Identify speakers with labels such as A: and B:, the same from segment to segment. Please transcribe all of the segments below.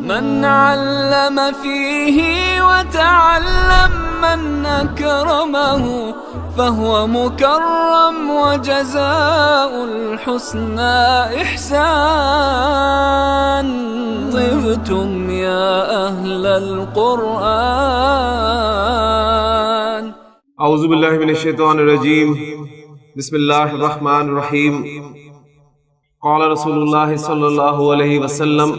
A: من علم فيه وتعلم من أكرمه فهو مكرم وجزاء الحسنى إحسان. طبتم يا أهل القرآن.
B: اعوذ باللہ من الشیطان الرجیم. بسم اللہ الرحمن الرحیم. قال رسول اللہ صلی اللہ علیہ وسلم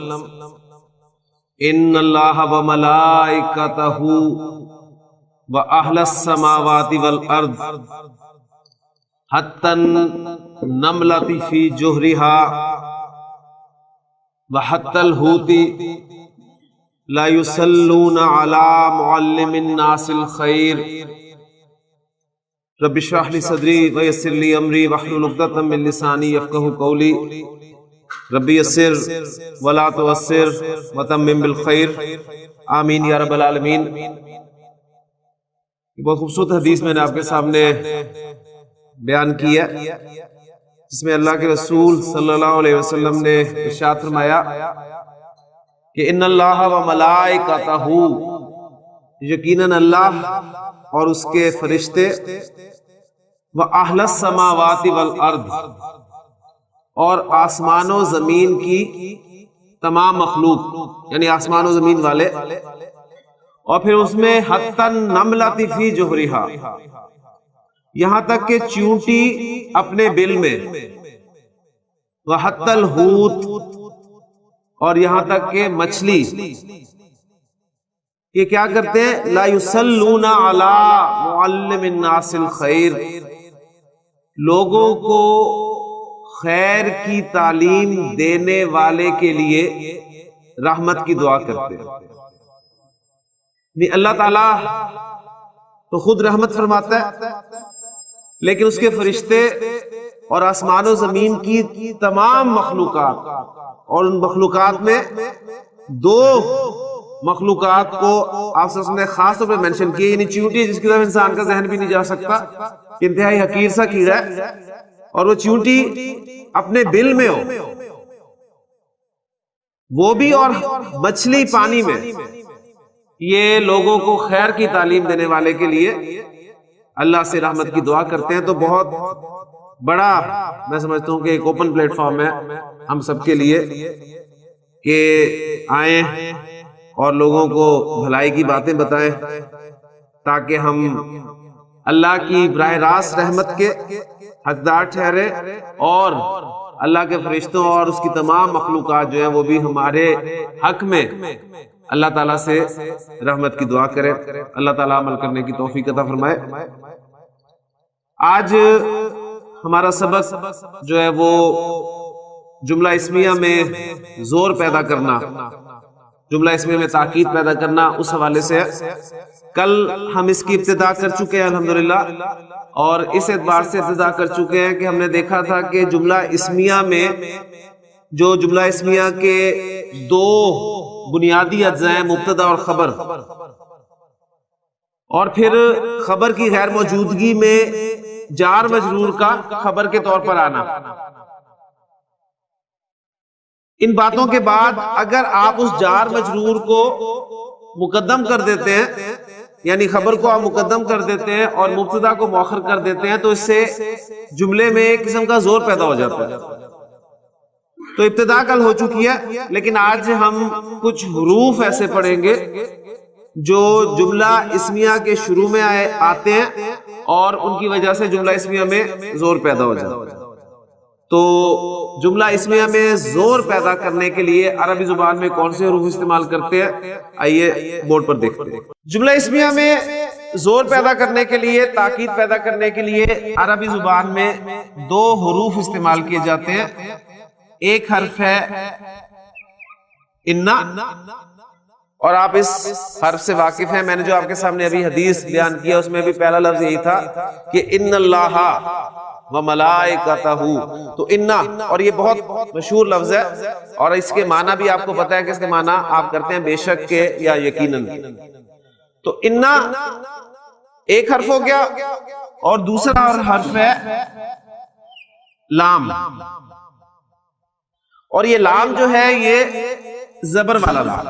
B: ان اللہ وملائکتہ واہل السماوات والارض حتی النملۃ فی جحرها وحتی الحوت لا یصلون علی معلم الناس الخیر. رب اشرح لي صدري ويسر لي امري واحلل عقدة من لساني يفقهوا قولي. رب يسر ولا تعسر وتمم بالخير. آمین یا رب العالمین. بہت خوبصورت حدیث میں نے آپ کے سامنے بیان کی ہے جس میں اللہ کے رسول صلی اللہ علیہ وسلم نے ارشاد فرمایا کہ ان اللہ وملائکتہ، یقیناً اللہ اور اس کے فرشتے، وَأَهْلَ السَّمَاوَاتِ وَالْأَرْضِ، اور آسمان و زمین کی تمام مخلوق، یعنی آسمان و زمین والے، اور پھر اس میں حَتَّى النَّمْلَةِ فِي جُحْرِهَا، یہاں تک کہ چیونٹی اپنے بل میں، وَحَتَّى الْحُوتِ، اور یہاں تک کہ مچھلی، یہ کیا کرتے ہیں؟ لا یصلون علی معلم الناس الخیر، لوگوں کو خیر کی تعلیم دینے والے کے لیے رحمت کی دعا کرتے ہیں. اللہ تعالیٰ تو خود رحمت فرماتا ہے، لیکن اس کے فرشتے اور آسمان و زمین کی تمام مخلوقات، اور ان مخلوقات میں دو مخلوقات کو آپ سے نے خاص طور پہ منشن کیا، یعنی چیونٹی جس کی طرف انسان کا ذہن بھی نہیں جا سکتا، انتہائی حقیر سا کیڑا ہے، اور وہ چیونٹی اپنے بل میں ہو، وہ بھی، اور مچھلی پانی میں، یہ لوگوں کو خیر کی تعلیم دینے والے کے لیے اللہ سے رحمت کی دعا کرتے ہیں. تو بہت بڑا میں سمجھتا ہوں کہ ایک اوپن پلیٹ فارم ہے ہم سب کے لیے کہ آئیں اور لوگوں کو بھلائی کی باتیں بتائیں، تاکہ ہم اللہ کی براہ راست رحمت کے حقدار ٹھہرے، اور اللہ کے فرشتوں اور اس کی تمام مخلوقات جو ہیں وہ بھی ہمارے حق میں اللہ تعالیٰ سے رحمت کی دعا کرے. اللہ تعالیٰ عمل کرنے کی توفیق عطا فرمائے. آج ہمارا سبق جو ہے وہ جملہ اسمیہ میں زور پیدا کرنا، جملہ اسمیہ میں تاکید پیدا کرنا، اس حوالے سے ہے. کل ہم اس کی ابتدا کر چکے ہیں الحمدللہ، اور اس اعتبار سے ابتدا کر چکے ہیں کہ ہم نے دیکھا تھا کہ جملہ اسمیہ میں جو جملہ اسمیہ کے دو بنیادی اجزاء ہیں، مبتدا اور خبر، اور پھر خبر کی غیر موجودگی میں جار مجرور کا خبر کے طور پر آنا. ان باتوں کے بعد اگر آپ اس جار مجرور کو مقدم کر دیتے ہیں، یعنی خبر کو آپ مقدم کر دیتے ہیں اور مبتدا کو مؤخر کر دیتے ہیں، تو اس سے جملے میں ایک قسم کا زور پیدا ہو جاتا ہے. تو ابتدا کل ہو چکی ہے، لیکن آج ہم کچھ حروف ایسے پڑھیں گے جو جملہ اسمیہ کے شروع میں آتے ہیں اور ان کی وجہ سے جملہ اسمیہ میں زور پیدا ہو جاتا ہے. تو جملہ اسمیہ میں زور پیدا کرنے کے لیے عربی زبان میں کون سے حروف استعمال کرتے ہیں؟ آئیے بورڈ پر دیکھتے ہیں. جملہ اسمیہ میں زور پیدا کرنے کے لیے، تاکید پیدا کرنے کے لیے عربی زبان میں دو حروف استعمال کیے جاتے ہیں. ایک حرف ہے انا، اور آپ اس حرف سے واقف ہیں. میں نے جو آپ کے سامنے ابھی حدیث بیان کیا اس میں بھی پہلا لفظ یہی تھا کہ ان اللہ وملائکتہ، تو انا، اور یہ بہت مشہور لفظ ہے، اور اس کے معنی بھی آپ کو پتا ہے کہ اس کے معنی آپ کرتے ہیں بے شک کے یا یقیناً. تو انا ایک حرف ہو گیا، اور دوسرا حرف ہے لام، اور یہ لام جو ہے یہ زبر والا لام،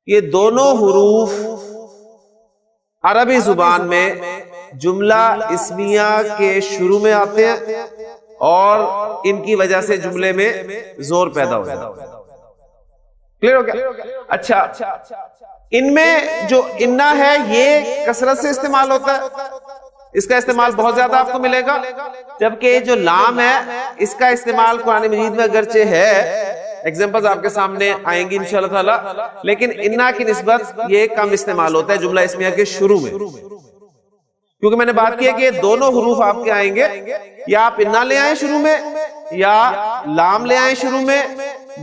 B: یہ دونوں حروف عربی زبان میں جملہ اسمیہ کے شروع میں آتے ہیں اور ان کی وجہ سے جملے میں زور پیدا ہو جاتا ہے. کلیئر ہو گیا؟ اچھا، ان میں جو انا ہے یہ کثرت سے استعمال ہوتا ہے، اس کا استعمال بہت زیادہ آپ کو ملے گا، جبکہ جو لام ہے اس کا استعمال قرآن مجید میں اگرچہ ہے، ایگزامپلز آپ کے سامنے آئیں گی انشاءاللہ تعالی، لیکن انا کی نسبت یہ کم استعمال ہوتا ہے جملہ اسمیہ کے شروع میں، کیونکہ میں نے بات کی ہے کہ دونوں حروف آپ کے آئیں گے، یا آپ انا لے آئیں شروع میں یا لام لے آئیں شروع میں،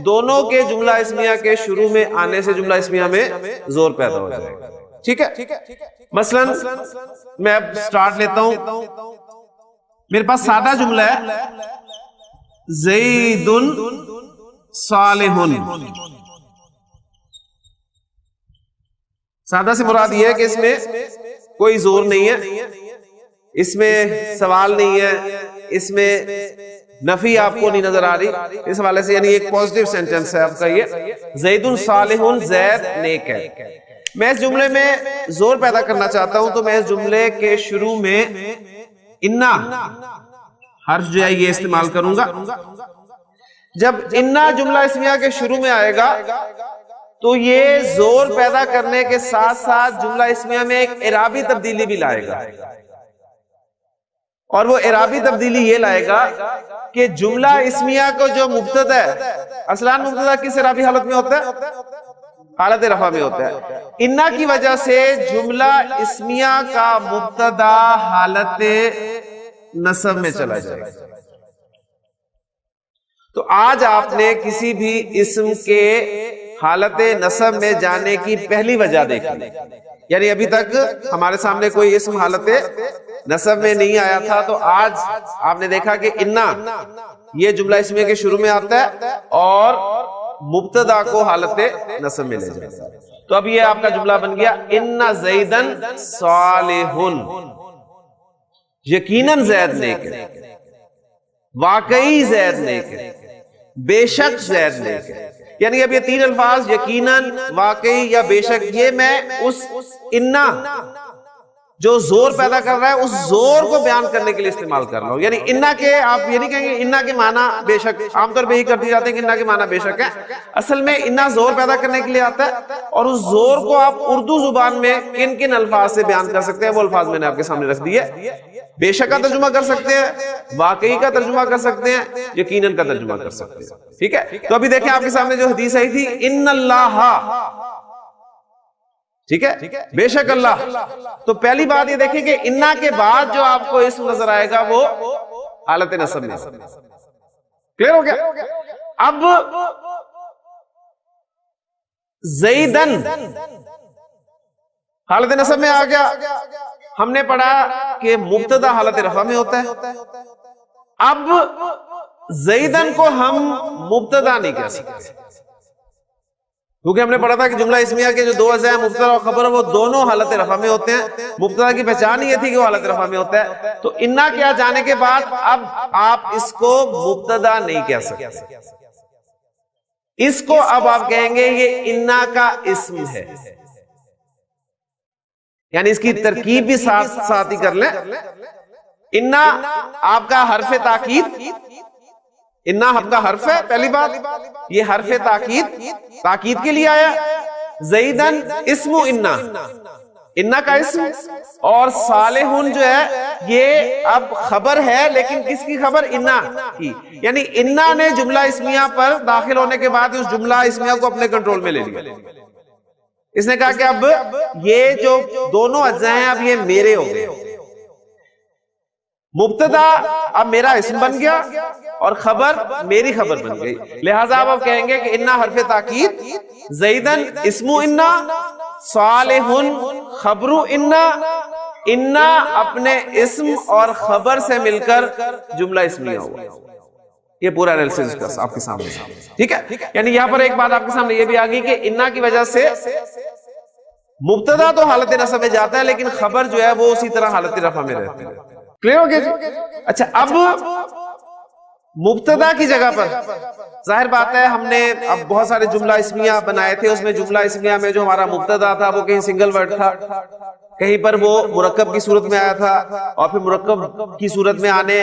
B: دونوں کے جملہ اسمیہ کے شروع میں آنے سے جملہ اسمیہ میں زور پیدا ہو جائے گا. ٹھیک ہے؟ مثلا میں اب سٹارٹ لیتا ہوں، میرے پاس سادہ جملہ ہے زید صالح. سادہ سے مراد یہ ہے کہ اس میں کوئی زور نہیں ہے، اس میں سوال نہیں ہے، اس میں نفی آپ کو نہیں نظر آ رہی، اس حوالے سے یعنی ایک پوزیٹیو سینٹنس ہے آپ کا یہ، زید صالح، زید نیک ہے. میں اس جملے میں زور پیدا کرنا چاہتا ہوں تو میں اس جملے کے شروع میں انا حرف جو ہے یہ استعمال کروں گا. جب انا جملہ اسمیہ کے شروع میں آئے گا تو یہ زور پیدا کرنے کے ساتھ ساتھ جملہ اسمیہ میں ایک اعرابی تبدیلی بھی لائے گا، اور وہ اعرابی تبدیلی یہ لائے گا کہ جملہ اسمیہ کو جو مبتدا ہے، اصلاً مبتدا کس اعرابی حالت میں ہوتا ہے؟ حالت رفع میں ہوتا ہے. انا کی وجہ سے جملہ اسمیہ کا مبتدا حالت نصب میں چلا جائے گا. تو آج آپ نے کسی بھی اسم کے حالت نصب میں جانے کی پہلی وجہ دیکھی، یعنی ابھی تک ہمارے سامنے کوئی اسم حالت نصب میں نہیں آیا تھا، تو آج آپ نے دیکھا کہ انا یہ جملہ اسمیہ کے شروع میں آتا ہے اور مبتدا کو حالت نصب میں لے جاتا ہے. تو اب یہ آپ کا جملہ بن گیا ان زیدن صالح، یقیناً زید نیک ہے، واقعی زید نیک ہے، بے شک زید نیک ہے. یعنی اب یہ تین الفاظ یقیناً، واقعی یا بے شک، یہ میں اس انا جو زور پیدا کر رہا ہے اس زور کو بیان کرنے کے لیے استعمال کر رہا ہوں. یعنی انا کے آپ یہ نہیں کہیں گے انا کے معنی بے شک، عام طور پہ ہی کر دی جاتے ہیں کہ انا کے معنی بے شک ہے. اصل میں انا زور پیدا کرنے کے لیے آتا ہے، اور اس زور کو آپ اردو زبان میں کن کن الفاظ سے بیان کر سکتے ہیں، وہ الفاظ میں نے آپ کے سامنے رکھ دیے. بے شک کا ترجمہ کر سکتے ہیں، واقعی کا ترجمہ کر سکتے ہیں، یقیناً کا ترجمہ کر سکتے ہیں. ٹھیک ہے؟ تو ابھی دیکھیں آپ کے سامنے جو حدیث آئی تھی ان اللہ، ٹھیک ہے، بے شک اللہ. تو پہلی بات یہ دیکھیں کہ انا کے بعد جو آپ کو اسم نظر آئے گا وہ حالت نصب میں. کلیئر ہو گیا؟ اب زیدن حالت نصب میں آ گیا. ہم نے پڑھا کہ مبتدا حالت رفع میں ہوتا ہے. اب زیدن کو ہم مبتدا نہیں کہہ سکتے، کیونکہ ہم نے پڑھا تھا کہ جملہ اسمیہ کے جو دو اجزاء ہیں، مبتدا اور خبر، وہ دونوں حالت رفع میں ہوتے ہیں. مبتدا کی پہچان یہ تھی کہ وہ حالت رفع میں ہوتا ہے. تو انا کیا جانے کے بعد اب آپ اس کو مبتدا نہیں کہہ سکتے، اس کو اب آپ کہیں گے یہ انا کا اسم ہے. یعنی اس کی ترکیب بھی ساتھ ہی کر لیں. انا آپ کا حرف تاکید، انا آپ کا حرف ہے، پہلی بات یہ حرف تاکید کے لیے آیا. زیدن اسم انا، انا کا اسم، اور صالحون جو ہے یہ اب خبر ہے، لیکن کس کی خبر؟ انا کی. یعنی انا نے جملہ اسمیہ پر داخل ہونے کے بعد اس جملہ اسمیہ کو اپنے کنٹرول میں لے لیا. اس نے کہا کہ اب یہ جو دونوں اجزاء ہیں اب یہ میرے ہو گئے. مبتدا اب میرا اسم بن گیا اور خبر میری خبر بن گئی. لہٰذا اب کہیں گے کہ انا حرف تاکید، زیدن اسم انا، صالحن خبر انا. انا اپنے اسم اور خبر سے مل کر جملہ اسمیہ ہوا. یہ پورا انالیسس آپ کے سامنے. ٹھیک ہے؟ یعنی یہاں پر ایک بات آپ کے سامنے یہ بھی آ گئی کہ انا کی وجہ سے مبتدا تو حالت نصب میں جاتا ہے، لیکن خبر جو ہے وہ اسی طرح حالت رفع میں رہتی ہے. کلیئر ہو گیا جی؟ اچھا، اب مبتدا کی جگہ پر ظاہر بات ہے ہم نے اب بہت سارے جملہ اسمیہ بنائے تھے، اس میں جملہ اسمیہ میں جو ہمارا مبتدا تھا وہ کہیں سنگل ورڈ تھا، کہیں پر وہ مرکب کی صورت میں آیا تھا، اور پھر مرکب کی صورت میں آنے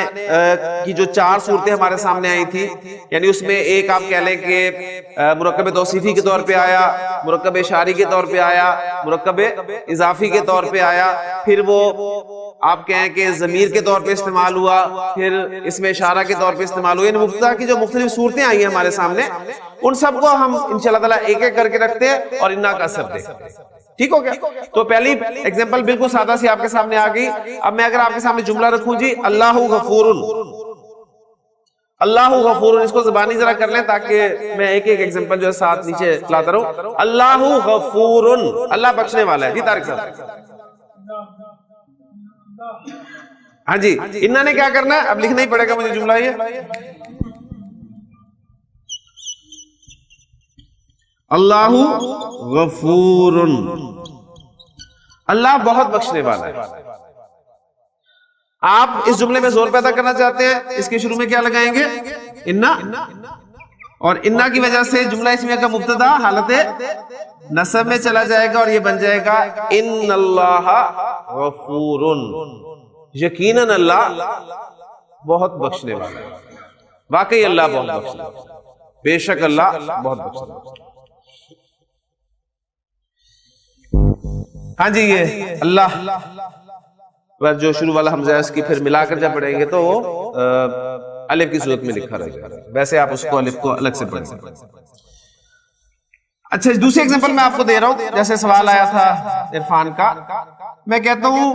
B: کی جو 4 صورتیں ہمارے سامنے آئی تھی، یعنی اس میں ایک آپ کہہ لیں کہ مرکب توصیفی کے طور پہ آیا، مرکب اشاری کے طور پہ آیا، مرکب اضافی کے طور پہ آیا، پھر وہ آپ کہیں کہ ضمیر کے طور پہ استعمال ہوا، پھر اس میں اشارہ کے طور پہ استعمال ہوا، یعنی مبتدا کی جو مختلف صورتیں آئی ہیں ہمارے سامنے ان سب کو ہم انشاءاللہ تعالیٰ ایک ایک کر کے رکھتے ہیں اور انا کا اثر دیکھتے ہیں. ٹھیک ہو گیا؟ تو پہلی ایگزامپل بالکل سادہ سی آپ کے سامنے آ گئی. اب میں اگر آپ کے سامنے جملہ رکھوں جی اللہ غفور، اللہ غفور، اس کو زبانی ذرا کر لیں تاکہ میں ایک ایک ایگزامپل جو ہے ساتھ نیچے لاتا رہوں. اللہ غفور، اللہ بخشنے والا ہے. جی طارق صاحب. ہاں جی، انہوں نے کیا کرنا ہے؟ اب لکھنا ہی پڑے گا مجھے جملہ یہ اللہ غفور، اللہ بہت بخشنے والا ہے. آپ اس جملے میں زور پیدا کرنا چاہتے ہیں، اس کے شروع میں کیا لگائیں گے؟ انا، اور انا کی وجہ سے جملہ اسمیہ کا مبتدا حالت نصب میں چلا جائے گا اور یہ بن جائے گا ان اللہ غفور، یقیناً اللہ بہت بخشنے والا ہے. واقعی اللہ بہت بخشنے والا ہے، بے شک اللہ بہت بخشنے والا ہے. ہاں جی، یہ اللہ پر جو شروع والا حمزہ ہے اس کی پھر ملا کر جب پڑھیں گے تو وہ الف کی صورت میں لکھا رہے گا، ویسے آپ اس کو الف کو الگ سے پڑھیں گے. اچھا، دوسری ایگزامپل میں آپ کو دے رہا ہوں. جیسے سوال آیا تھا عرفان کا، میں کہتا ہوں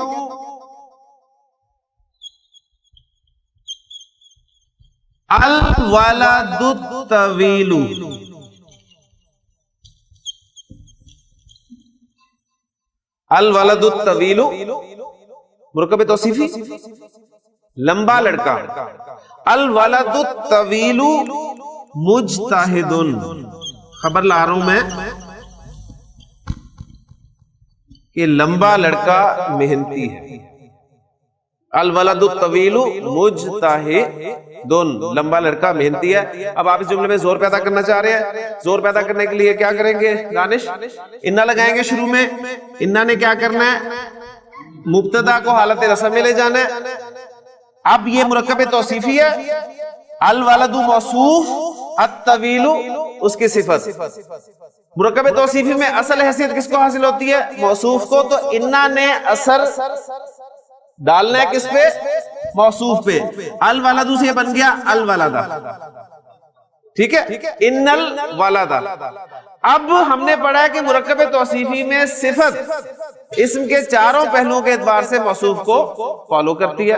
B: الولد الطویل، الولد الطویل مرکب توصیفی لمبا لڑکا، الولد الطویل مجتہد، خبر لا رہا ہوں میں کہ لمبا لڑکا محنتی ہے. الولد الطویل مجتہد، لمبا لڑکا محنتی ہے. اب آپ اس جملے میں زور پیدا کرنا چاہ رہے ہیں، زور پیدا کرنے کے لیے کیا کریں گے دانش؟ انا لگائیں گے شروع میں. انا نے کیا کرنا ہے؟ مبتدا کو حالت رسم میں لے جانا ہے. اب یہ مرکب توصیفی ہے، الولد موصوف، الطویل اس کی صفت. مرکب توصیفی میں اصل حیثیت کس کو حاصل ہوتی ہے؟ موصوف کو. تو انا نے اثر ڈالنا ہے کس پہ؟ موصوف پہ. الولد سے بن گیا الولدہ. ٹھیک ہے، ان الولدہ. اب ہم نے پڑھا ہے کہ مرکب توصیفی میں صفت اسم کے چاروں پہلوؤں کے اعتبار سے موصوف کو فالو کرتی ہے.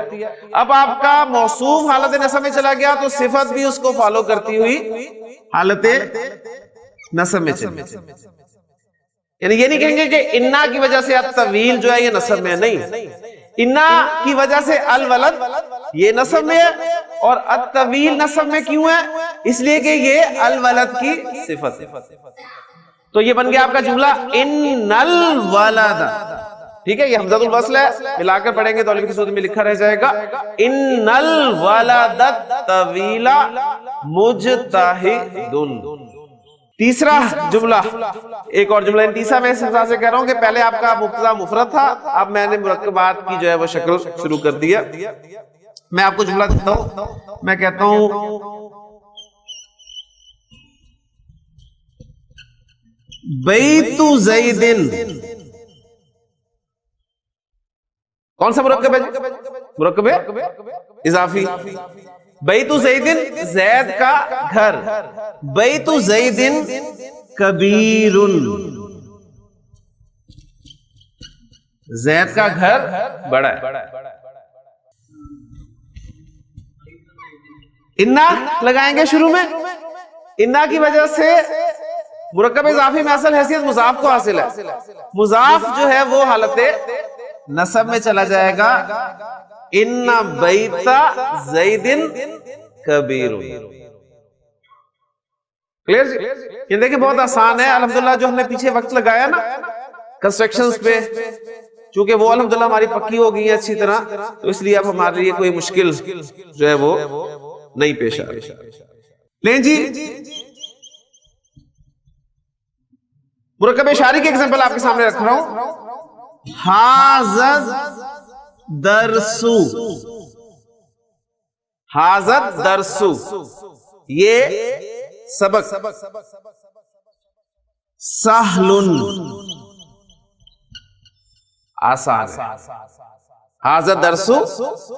B: اب آپ کا موصوف حالت نصب میں چلا گیا تو صفت بھی اس کو فالو کرتی ہوئی حالت نصب میں چلی. یعنی یہ نہیں کہیں گے کہ انا کی وجہ سے الطویل جو ہے یہ نصب میں نہیں، انا کی وجہ سے الولد یہ نصب میں ہے، اور الطویل نصب میں کیوں ہے؟ اس لیے کہ یہ الولد کی صفت ہے. تو یہ بن گیا آپ کا جملہ ان الولد. ٹھیک ہے، یہ حمزۃ الوصل ہے، ملا کر پڑھیں گے تو الف کی صورت میں لکھا رہ جائے گا ان الولد الطویل مجتہد. تیسرا جملہ، ایک اور جملہ. تیسرا میں اس حساب سے کہہ رہا ہوں کہ پہلے آپ کا مبتدا مفرد تھا، اب میں نے مرکبات کی جو ہے وہ شکل شروع کر دی ہے. میں آپ کو جملہ دیتا ہوں، میں کہتا ہوں بیت زید. کون سا مرکب ہے؟ مرکب اضافی. بیت زید زید کا گھر، بیت زید کبیر، زید کا گھر بڑا ہے. انا لگائیں گے شروع میں. انا کی وجہ سے مرکب اضافی میں اصل حیثیت مضاف کو حاصل ہے. مضاف جو ہے وہ حالت نصب میں چلا جائے گا ان بیت زید کبیر. کلیئر؟ یہ دیکھیں بہت آسان ہے الحمدللہ. جو ہم نے پیچھے وقت لگایا نا کنسٹرکشنز پہ، چونکہ وہ الحمدللہ ہماری پکی ہو گئی ہے اچھی طرح، تو اس لیے اب ہمارے لیے کوئی مشکل جو ہے وہ نہیں پیش آ رہی. لیں جی مرکب اشاری کی ایگزامپل آپ کے سامنے رکھ رہا ہوں. حاضر درسو، حاضر درسو یہ سبق. سہلن آسان ہے. حاضر درسو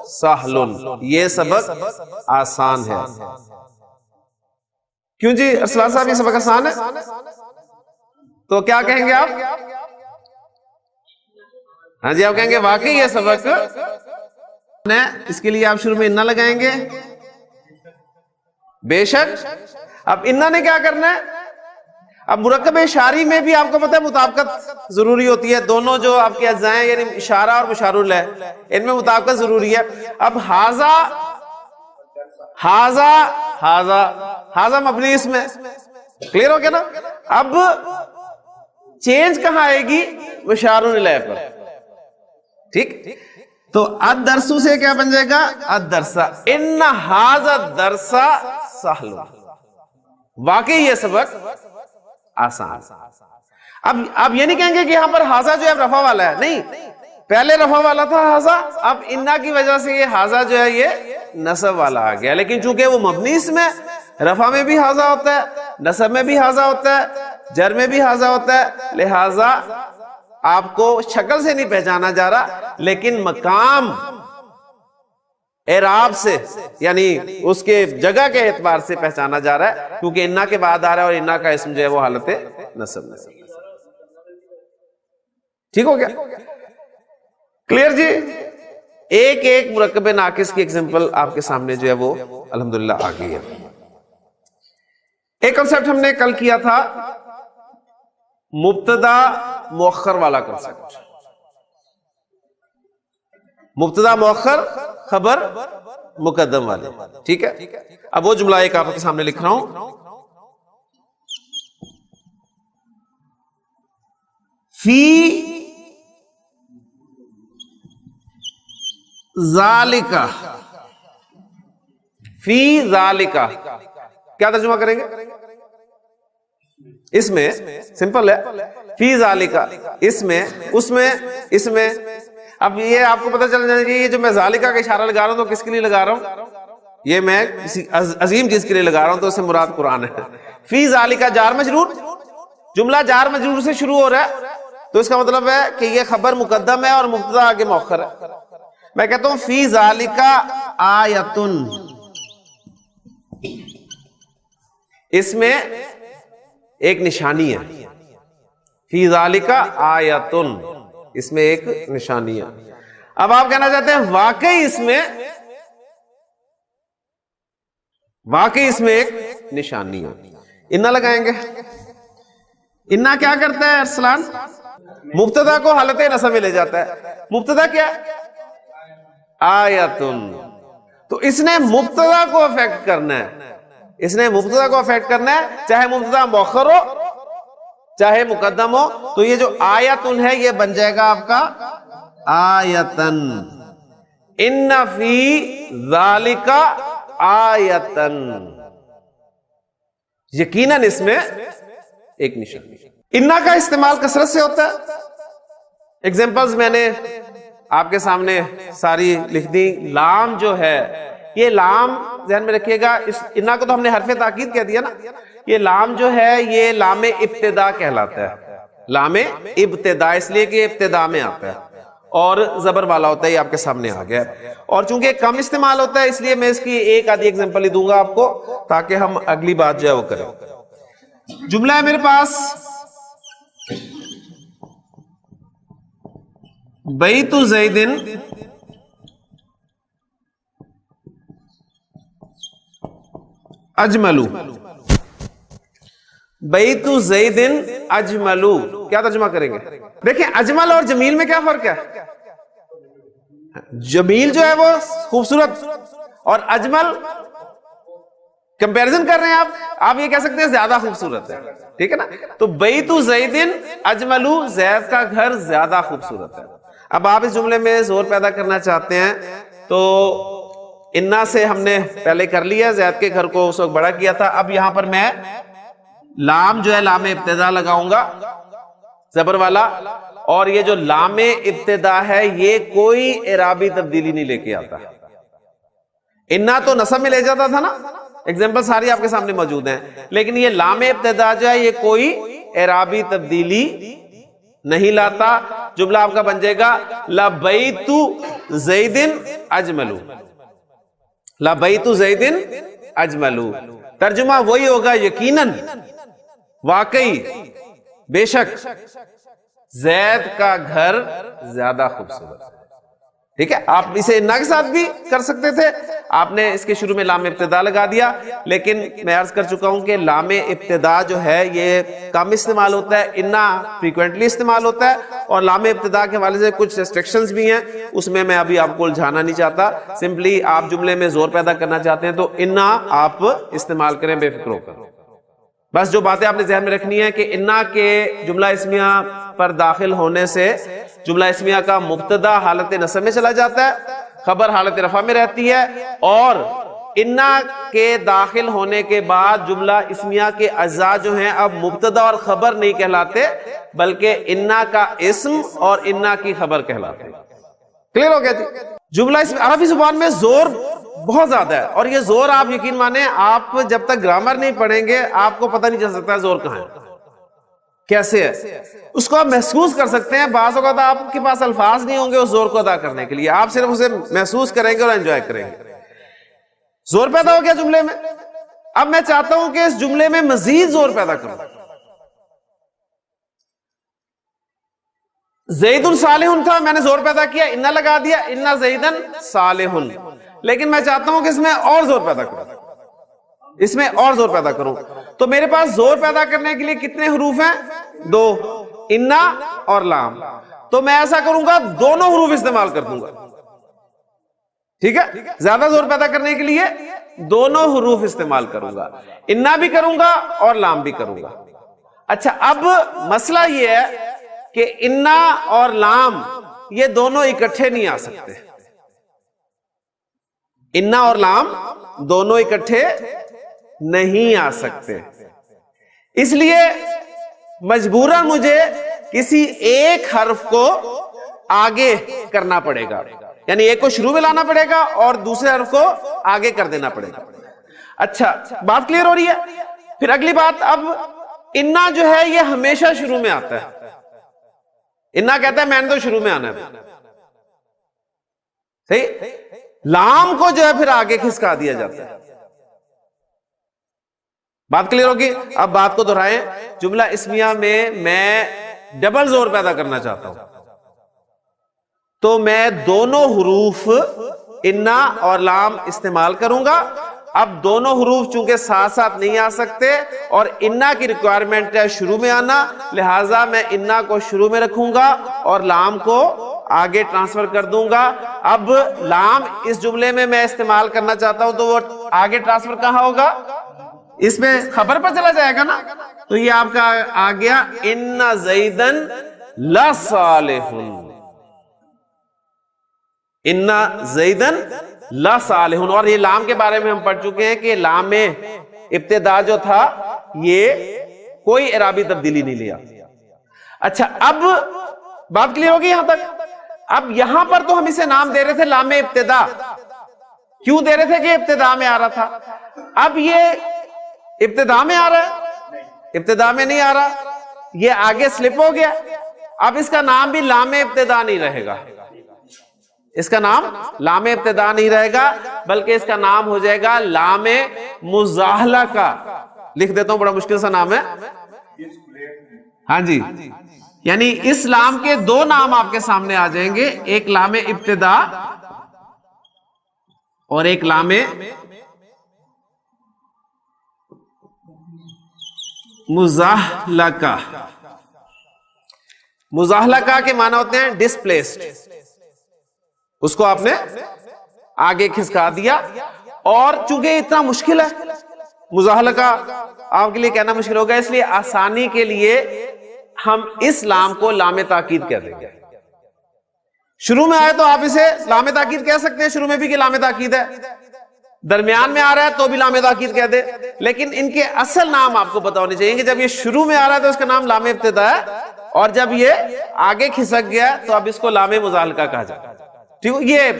B: سہلن یہ سبق آسان ہے. کیوں جی ارسلان صاحب یہ سبق آسان ہے؟ تو کیا کہیں گے آپ؟ ہاں جی آپ کہیں گے واقعی یہ سبق اس کے لیے آپ شروع میں انہ لگائیں گے. بے شک. اب انہ نے کیا کرنا ہے؟ اب مرکب اشاری میں بھی آپ کو پتہ ہے مطابقت ضروری ہوتی ہے. دونوں جو آپ کے اجزاء ہیں یعنی اشارہ اور مشار الیہ ان میں مطابقت ضروری ہے. اب حاضا حاضا حاضا حاضا مبنی اس میں کلیئر ہو گیا نا. اب چینج کہاں آئے گی؟ مشار الیہ پر. ٹھیک تو الدرسو سے کیا بن جائے گا؟ الدرسا. ان ھذا الدرس سہل واقعی یہ سبق آسان. اب یہ نہیں کہیں گے کہ یہاں پر حاضا جو ہے رفع والا ہے. نہیں پہلے رفع والا تھا حاضا، اب انہ کی وجہ سے یہ حاضا جو ہے یہ نصب والا آ گیا. لیکن چونکہ وہ مبنی اس میں رفع میں بھی حاضا ہوتا ہے، نصب میں بھی حاضا ہوتا ہے، جر میں بھی حاضا ہوتا ہے، لہذا آپ کو شکل سے نہیں پہچانا جا رہا لیکن مقام اعراب سے یعنی اس کے جگہ کے اعتبار سے پہچانا جا رہا ہے کیونکہ انہ کے بعد آ رہا ہے اور انہ کا اسم جو ہے وہ حالت نصب. ٹھیک ہو گیا؟ کلیئر جی. ایک ایک مرکب ناقص کی ایگزامپل آپ کے سامنے جو ہے وہ الحمدللہ آ گئی ہے. ایک کنسپٹ ہم نے کل کیا تھا مبتدا مؤخر والا کنسپٹ. مبتدا مؤخر خبر مقدم والے. ٹھیک ہے. اب وہ جملہ ایک آپ کے سامنے لکھ رہا ہوں. فی ذالکا، فی ذالکا کیا ترجمہ کریں گے؟ اس میں سمپل ہے فی ذالکا، اس میں، اس میں، اس میں. اب یہ آپ کو پتہ چل جانا چاہیے یہ جو میں ذالکا کا اشارہ لگا رہا ہوں تو کس کے لیے لگا رہا ہوں؟ یہ میں کسی عظیم چیز کے لیے لگا رہا ہوں تو اس سے مراد قرآن ہے. فی ذالکا جار مجرور، جملہ جار مجرور سے شروع ہو رہا ہے تو اس کا مطلب ہے کہ یہ خبر مقدم ہے اور مبتدا آگے مؤخر ہے. میں کہتا ہوں فی ذالکا آیتن، اس میں ایک نشانی ہے. فی ذالکا آیتن اس میں ایک نشانی ہے. اب آپ کہنا چاہتے ہیں واقعی اس میں، واقعی اس میں ایک نشانی ہے. انہ لگائیں گے. انہ کیا کرتا ہے ارسلان؟ مبتدا کو حالت نصب میں لے جاتا ہے. مبتدا کیا؟ آیتن. تو اس نے مبتدا کو افیکٹ کرنا ہے، اس نے مبتدا کو افیکٹ کرنا ہے چاہے مبتدا مؤخر ہو چاہے مقدم ہو. تو یہ جو آیتن ہے یہ بن جائے گا آپ کا آیتن. ان فی ذالک آیتن، یقیناً اس میں ایک نشانی. انہ کا استعمال کثرت سے ہوتا ہے. ایگزامپلز میں نے آپ کے سامنے ساری لکھ دی. لام جو ہے یہ لام ذہن میں رکھیے گا، اس انہ کو تو ہم نے حرف تاکید کہہ دیا نا. یہ لام جو ہے یہ لام ابتدا کہلاتا ہے. لام ابتدا اس لیے کہ ابتدا میں آتا ہے اور زبر والا ہوتا ہے. یہ آپ کے سامنے آ گیا اور چونکہ کم استعمال ہوتا ہے اس لیے میں اس کی ایک آدھی ایگزامپل ہی دوں گا آپ کو تاکہ ہم اگلی بات جو ہے وہ کریں. جملہ ہے میرے پاس بیت زید اجملو. بیت زید اجملو کیا ترجمہ کریں گے؟ دیکھیں اجمل اور جمیل میں کیا فرق ہے؟ جمیل جو ہے وہ خوبصورت اور اجمل کمپیرزن کر رہے ہیں آپ یہ کہہ سکتے ہیں زیادہ خوبصورت ہے. ٹھیک ہے نا. تو بیت زید اجملو زید کا گھر زیادہ خوبصورت ہے. اب آپ اس جملے میں زور پیدا کرنا چاہتے ہیں تو انا سے ہم نے پہلے کر لیا، زید کے گھر کو اس وقت بڑا کیا تھا. اب یہاں پر میں لام جو ہے لام ابتدا لگاؤں گا زبر والا، اور یہ جو لام ابتدا ہے یہ کوئی اعرابی تبدیلی نہیں لے کے آتا. انا تو نصب میں لے جاتا تھا نا، ایگزامپل ساری آپ کے سامنے موجود ہیں، لیکن یہ لام ابتدا جو ہے یہ کوئی اعرابی تبدیلی نہیں لاتا. جملہ آپ کا بن جائے گا لبیت زید اجمل، لبیت زید اجمل. ترجمہ وہی ہوگا یقیناً، واقعی، بے شک زید کا گھر زیادہ خوبصورت ہے. ٹھیک ہے، آپ اسے انا کے ساتھ بھی کر سکتے تھے، آپ نے اس کے شروع میں لام ابتدا لگا دیا، لیکن میں عرض کر چکا ہوں کہ لام ابتدا جو ہے یہ کم استعمال ہوتا ہے، انا فریکوینٹلی استعمال ہوتا ہے، اور لام ابتدا کے حوالے سے کچھ ریسٹرکشنز بھی ہیں، اس میں ابھی آپ کو الجھانا نہیں چاہتا. سمپلی آپ جملے میں زور پیدا کرنا چاہتے ہیں تو انا آپ استعمال کریں بے فکر ہو کر. بس جو باتیں آپ نے ذہن میں رکھنی ہے کہ انا کے جملہ اسمیہ پر داخل ہونے سے جملہ اسمیہ کا مبتدا حالت نصب میں چلا جاتا ہے، خبر حالت رفع میں رہتی ہے، اور انا کے داخل ہونے کے بعد جملہ اسمیہ کے اجزاء جو ہیں اب مبتدا اور خبر نہیں کہلاتے بلکہ انا کا اسم اور انا کی خبر کہلاتے. کلیئر ہو گیا جی؟ جملہ اسم عربی زبان میں زور بہت زیادہ ہے، اور یہ زور آپ یقین مانیں آپ جب تک گرامر نہیں پڑھیں گے آپ کو پتہ نہیں چل سکتا زور کہاں ہے، کیسے ہے. اس کو آپ محسوس کر سکتے ہیں. بعض اوقات آپ کے پاس الفاظ نہیں ہوں گے اس زور کو ادا کرنے کے لیے، آپ صرف اسے محسوس کریں گے اور انجوائے کریں گے. زور پیدا ہو گیا جملے میں. اب میں چاہتا ہوں کہ اس جملے میں مزید زور پیدا کروں. زید صالح تھا، میں نے زور پیدا کیا، انا لگا دیا، انا زیدن صالح. لیکن میں چاہتا ہوں کہ اس میں اور زور پیدا کروں، اس میں اور زور پیدا کروں. تو میرے پاس زور پیدا کرنے کے لیے کتنے حروف ہیں؟ 2، انا اور لام. تو میں ایسا کروں گا دونوں حروف استعمال کر دوں گا. ٹھیک ہے، زیادہ زور پیدا کرنے کے لیے دونوں حروف استعمال کروں گا، انا بھی کروں گا اور لام بھی کروں گا. اچھا، اب مسئلہ یہ ہے کہ انا اور لام یہ دونوں اکٹھے نہیں آ سکتے. انا اور لام دونوں اکٹھے نہیں آ سکتے، اس لیے مجبوراً مجھے کسی ایک حرف کو آگے کرنا پڑے گا، یعنی ایک کو شروع میں لانا پڑے گا اور دوسرے حرف کو آگے کر دینا پڑے گا. اچھا، بات کلیئر ہو رہی ہے؟ پھر اگلی بات، اب انا جو ہے یہ ہمیشہ شروع میں آتا ہے. انا کہتا ہے میں نے تو شروع میں آنا ہے، صحیح. لام کو جو ہے پھر آگے کھسکا دیا جاتا ہے. بات کلیئر ہوگی؟ اب بات کو دہرائیں. جملہ اسمیہ میں ڈبل زور پیدا کرنا چاہتا ہوں تو میں دونوں حروف انا اور لام استعمال کروں گا. اب دونوں حروف چونکہ ساتھ ساتھ نہیں آ سکتے اور انا کی ریکوائرمنٹ ہے شروع میں آنا، لہٰذا میں انا کو شروع میں رکھوں گا اور لام کو آگے ٹرانسفر کر دوں گا. اب لام اس جملے میں استعمال کرنا چاہتا ہوں تو وہ آگے ٹرانسفر کہاں ہوگا؟ اس میں خبر پر چلا جائے گا نا. تو یہ آپ کا آ گیا ان زیدن لصالح، ان زیدن لصالح. اور یہ لام کے بارے میں ہم پڑھ چکے ہیں کہ لام ابتدا جو تھا یہ کوئی اعرابی تبدیلی نہیں لیا. اچھا، اب بات کلیئر ہوگی یہاں تک؟ اب یہاں پر تو ہم اسے نام دے رہے تھے لام ابتدا. کیوں دے رہے تھے؟ کہ ابتدا میں آ رہا تھا. اب یہ ابتدا میں آ رہا ہے، ابتدا میں نہیں آ رہا، یہ آگے سلپ ہو گیا. اب اس کا نام بھی لام ابتدا نہیں رہے گا، اس کا نام لام ابتدا نہیں رہے گا بلکہ اس کا نام ہو جائے گا لام مزاحلہ کا. لکھ دیتا ہوں، بڑا مشکل سا نام ہے. ہاں جی، یعنی اس لام کے 2 نام آپ کے سامنے آ جائیں گے، ایک لام ابتدا اور ایک لام مزاحلہ. مزاحلہ کے معنی ہوتے ہیں ڈسپلیسڈ، اس کو آپ نے آگے کھسکا دیا. اور چونکہ اتنا مشکل ہے مزاحلہ آپ کے لیے کہنا مشکل ہوگا، اس لیے آسانی کے لیے ہم اس لام کو لام تاکید کہہ دیں گے. شروع میں آئے تو آپ اسے لام تاکید کہہ سکتے ہیں شروع میں بھی کہ لام تاکید ہے، درمیان میں آ رہا ہے تو بھی لام تاکید کہہ دے، لیکن ان کے اصل نام آپ کو پتا ہونے چاہیے کہ جب یہ شروع میں آ رہا ہے تو اس کا نام لام ابتدا ہے، اور جب یہ آگے کھسک گیا تو اب اس کو لام مزالقہ کہا جاتا ہے. ٹھیک ہے، یہ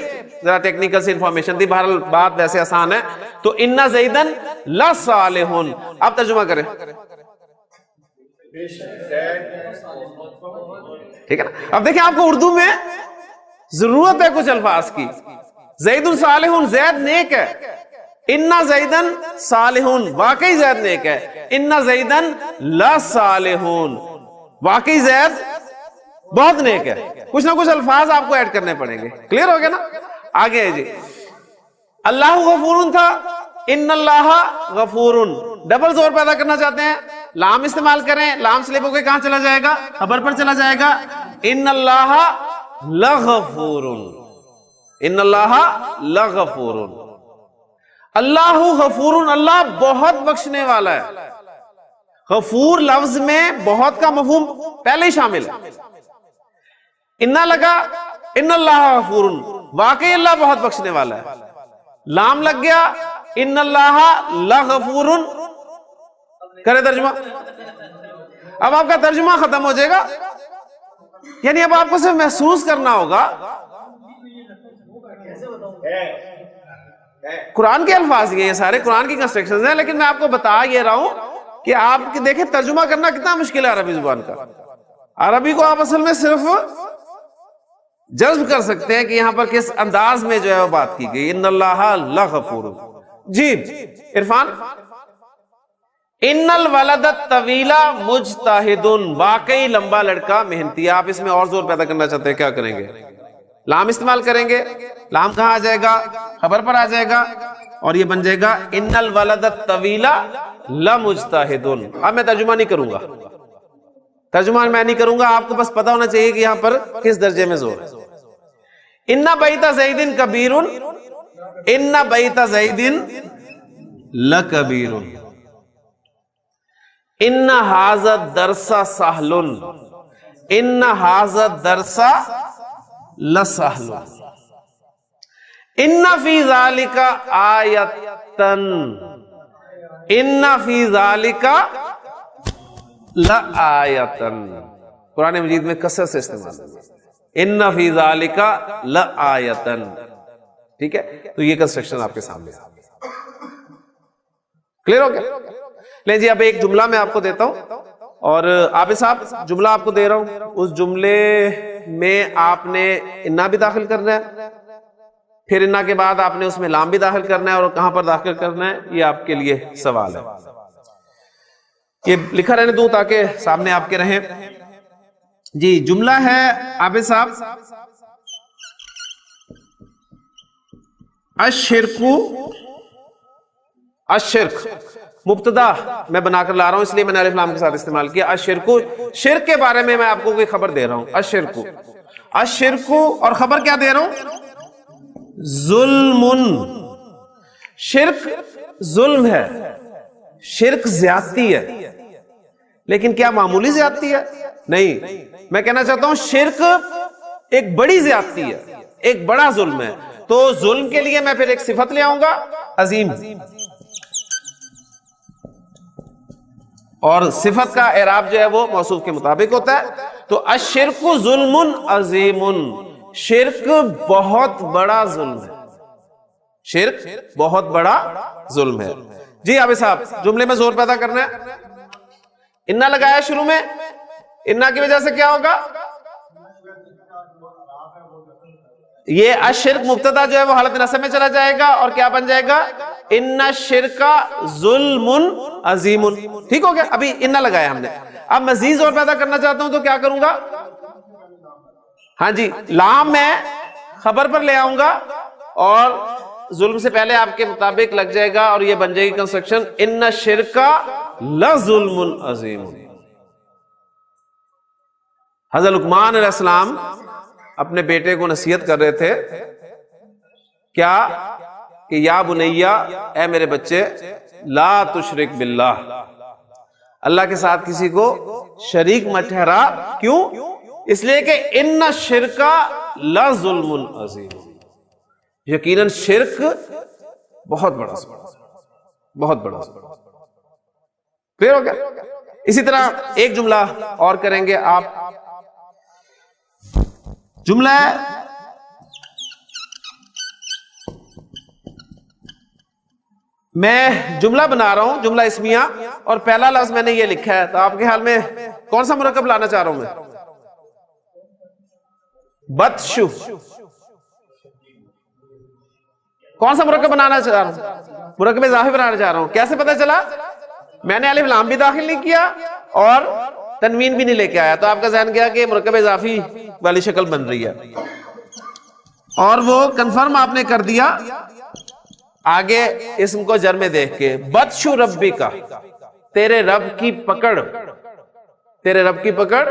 B: ذرا ٹیکنیکل سی انفارمیشن تھی، بہرحال بات ویسے آسان ہے. تو ان زیدن لصالح، اب ترجمہ کریں. ٹھیک ہے نا. اب دیکھیں آپ کو اردو میں ضرورت ہے کچھ الفاظ کی. زید صالح، زید نیک ہے. ان زیدن صالح، واقعی زید نیک ہے. ان زیدن لصالح، واقعی زید بہت نیک ہے. کچھ نہ کچھ الفاظ آپ کو ایڈ کرنے پڑیں گے. کلیئر ہو گیا نا. آگے ہے جی، اللہ غفور تھا، ان اللہ غفور، ڈبل زور پیدا کرنا چاہتے ہیں، لام استعمال کریں. لام سلپ ہو کے کہاں چلا جائے گا؟ خبر پر چلا جائے گا. ان اللہ لغفور، ان اللہ لغفور. اللہ غفور، اللہ بہت بخشنے والا ہے. غفور لفظ میں بہت کا مفہوم پہلے ہی شامل ہے. انا لگا ان اللہ غفور، واقعی اللہ بہت بخشنے والا ہے. لام لگ گیا ان اللہ لغفور، کرے ترجمہ. اب آپ کا ترجمہ ختم ہو جائے گا، یعنی اب آپ کو صرف محسوس کرنا ہوگا. قرآن کے الفاظ یہ سارے قرآن کی کنسٹرکشنز ہیں، لیکن میں آپ کو بتا یہ رہا ہوں کہ آپ دیکھیں ترجمہ کرنا کتنا مشکل ہے عربی زبان کا. عربی کو آپ اصل میں صرف جذب کر سکتے ہیں کہ یہاں پر کس انداز میں جو ہے وہ بات کی گئی. ان اللہ لغفور. جی عرفان، ان الولد الطویل مجتہد، واقعی لمبا لڑکا محنتی. آپ اس میں اور زور پیدا کرنا چاہتے ہیں، کیا کریں گے؟ لام استعمال کریں گے. لام کہاں آ جائے گا؟ خبر پر آ جائے گا، اور یہ بن جائے گا ان الولد الطویل لمجتہد. اب میں ترجمہ نہیں کروں گا، ترجمہ میں نہیں کروں گا، آپ کو بس پتا ہونا چاہیے کہ یہاں پر کس درجے میں زور ہے. ان بیت زید کبیر، ان بیت زید لکبیر، ان ھذا الدرس سہل، ان ھذا الدرس لسہل، ان فی ذلک آیۃ، ان فی ذلک لآیۃ. قرآن مجید میں کثرت سے استعمال ہے ان فی ذالک لآیۃ. ٹھیک ہے، تو یہ کنسٹرکشن آپ کے سامنے کلیئر ہو گیا. لیں جی اب ایک جملہ میں آپ کو دیتا ہوں، اور آپ صاحب جملہ آپ کو دے رہا ہوں، اس جملے میں آپ نے انا بھی داخل کرنا ہے، پھر انا کے بعد آپ نے اس میں لام بھی داخل کرنا ہے، اور کہاں پر داخل کرنا ہے یہ آپ کے لیے سوال ہے. یہ لکھا رہنے دوں تاکہ سامنے آپ کے رہیں. جی جملہ ہے عابد صاحب، الشرک، الشرک مبتدا میں بنا کر لا رہا ہوں، اس لیے میں نے الف لام کے ساتھ استعمال کیا. الشرک، شرک کے بارے میں آپ کو کوئی خبر دے رہا ہوں. الشرک، الشرک، اور خبر کیا دے رہا ہوں؟ ظلم. شرک ظلم ہے، شرک زیادتی ہے، لیکن کیا معمولی زیادتی ہے؟ نہیں، میں کہنا چاہتا ہوں شرک ایک بڑی زیادتی ہے، ایک بڑا ظلم ہے. تو ظلم کے لیے میں پھر ایک صفت لے آؤں گا، عظیم، اور صفت کا اعراب جو ہے وہ موصوف کے مطابق ہوتا ہے. تو الشرک ظلم عظیم، شرک بہت بڑا ظلم ہے، شرک بہت بڑا ظلم ہے. جی عابد صاحب جملے میں زور پیدا کرنا ہے. انا لگایا شروع میں، انا کی وجہ سے کیا ہوگا؟ یہ الشرک مبتدا جو ہے وہ حالت نصب میں چلا جائے گا، اور کیا بن جائے گا؟ ان الشرک ظلم عظیم. ٹھیک ہو گیا، ابھی انا لگایا ہم نے. اب مزید زور پیدا کرنا چاہتا ہوں تو کیا کروں گا؟ ہاں جی، لام میں خبر پر لے آؤں گا، اور ظلم سے پہلے آپ کے مطابق لگ جائے گا، اور یہ بن جائے گی کنسٹرکشن ان الشرک لظلم عظیم. حضرت لقمان علیہ السلام اپنے بیٹے کو نصیحت کر رہے تھے، کیا کہ یا بنیا، اے میرے بچے، لا تشرک باللہ، اللہ کے ساتھ کسی کو شریک مت ٹھہرا. کیوں؟ اس لیے کہ ان الشرک لظلم عظیم، یقیناً شرک بہت بڑا بہت بڑا۔ کلیئر ہو گیا؟ اسی طرح ایک جملہ اور کریں گے آپ، جملہ ہے میں جملہ بنا رہا ہوں، جملہ اسمیہ، اور پہلا لفظ میں نے یہ لکھا ہے، تو آپ کے خیال میں کون سا مرکب لانا چاہ رہا ہوں میں؟ بطشو، کون سا مرکب بنانا چاہ رہا ہوں؟ مرکب اضافی بنانا چاہ رہا ہوں۔ کیسے پتہ چلا؟ میں نے الف لام بھی داخل نہیں کیا اور تنوین بھی نہیں لے کے آیا، تو آپ کا ذہن گیا کہ مرکب اضافی والی شکل بن رہی ہے، اور وہ کنفرم آپ نے کر دیا آگے اسم کو جر میں دیکھ کے۔ بطشو ربی کا، تیرے رب کی پکڑ، تیرے رب کی پکڑ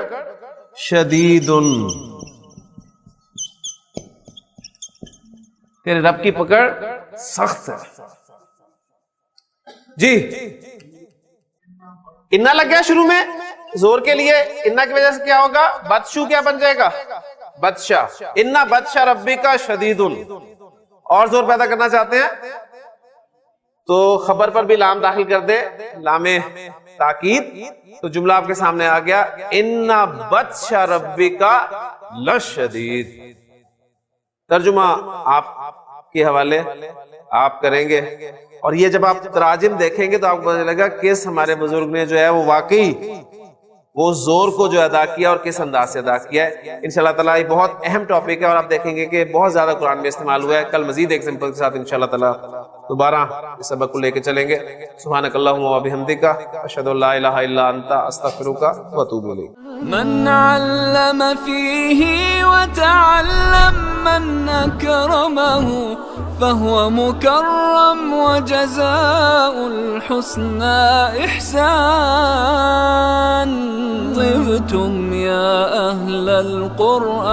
B: شدید، تیرے رب کی پکڑ سخت ہے۔ جی انا لگ گیا شروع میں زور کے لیے، انا کی وجہ سے کیا ہوگا؟ بطشو کیا بن جائے گا؟ بطشا۔ انا بطشا ربی کا شدید، اور زور پیدا کرنا چاہتے ہیں تو خبر پر بھی لام داخل کر دے، لام تاکید، تو جملہ آپ کے سامنے آ گیا، انا بطشا ربی کا لشدید۔ ترجمہ آپ کے حوالے آپ کریں گے، اور یہ جب آپ تراجم دیکھیں گے تو آپ کو پتہ لگے گا کس ہمارے بزرگ نے جو ہے وہ واقعی وہ زور کو جو ادا کیا اور کس انداز سے ادا کیا ہے۔ انشاءاللہ تعالیٰ یہ بہت اہم ٹاپک ہے، اور آپ دیکھیں گے کہ بہت زیادہ قرآن میں استعمال ہوا ہے۔ کل مزید ایگزامپل کے ساتھ انشاءاللہ تعالیٰ دوبارہ اس سبق کو لے کے چلیں گے۔ سبحانک اللہم و بحمدک، اشہد ان لا الہ الا انت، استغفرک و اتوب الیک۔
A: من علم فيه وتعلم من أكرمه فهو مكرم وجزاء الحسنى إحسان. طبتم يا أهل القرآن.